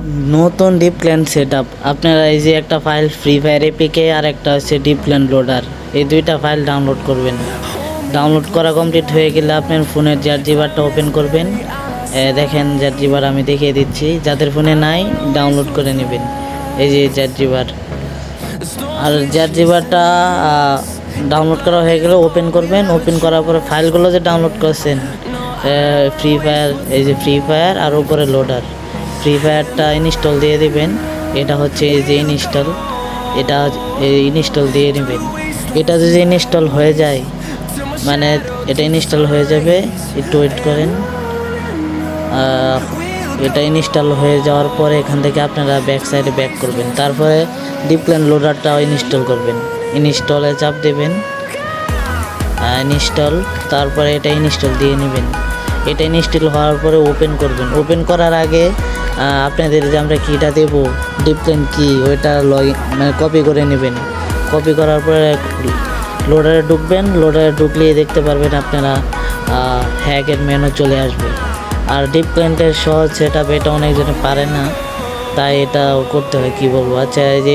নতুন deep clan set up আপনারা এই যে একটা ফাইল ফ্রি ফায়ার এপিকে আর একটা হচ্ছে ডিপ ক্ল্যান লোডার, এই দুইটা ফাইল ডাউনলোড করবেন। ডাউনলোড করা কমপ্লিট হয়ে গেলে আপনার ফোনের জারজিবারটা ওপেন করবেন। দেখেন জারজিবার আমি দেখিয়ে দিচ্ছি, যাদের ফোনে নাই ডাউনলোড করে নেবেন। এই যে জারজিবার, আর জারজিবারটা ডাউনলোড করা হয়ে গেলে ওপেন করবেন। ওপেন করার পরে ফাইলগুলো যে ডাউনলোড করছেন ফ্রি ফায়ার, এই যে ফ্রি ফায়ার আর উপরে লোডার, ফ্রি ফায়ারটা ইনস্টল দিয়ে দিবেন। এটা হচ্ছে এই যে ইনস্টল, এটা ইনস্টল দিয়ে নেবেন। এটা যদি ইনস্টল হয়ে যায়, মানে এটা ইনস্টল হয়ে যাবে, একটু ওয়েট করেন। এটা ইনস্টল হয়ে যাওয়ার পরে এখান থেকে আপনারা ব্যাক সাইডে ব্যাক করবেন, তারপরে ডিপ ক্ল্যান লোডারটাও ইনস্টল করবেন। ইনস্টলে চাপ দেবেন, ইনস্টল, তারপরে এটা ইনস্টল দিয়ে নেবেন। এটা ইনস্টল হওয়ার পরে ওপেন করবেন। ওপেন করার আগে আপনাদের যে আমরা কিটা দেবো ডিপ ক্ল্যান কি, ওইটা মানে কপি করে নেবেন। কপি করার পরে লোডারে ঢুকবেন। লোডারে ঢুকলেই দেখতে পারবেন আপনারা হ্যাকের মেনু চলে আসবে। আর ডিপ ক্ল্যান্টের সহজ সেট আপ, এটা অনেকজনে পারে না, তাই এটা করতে হয়, কি বলবো। আচ্ছা, এই যে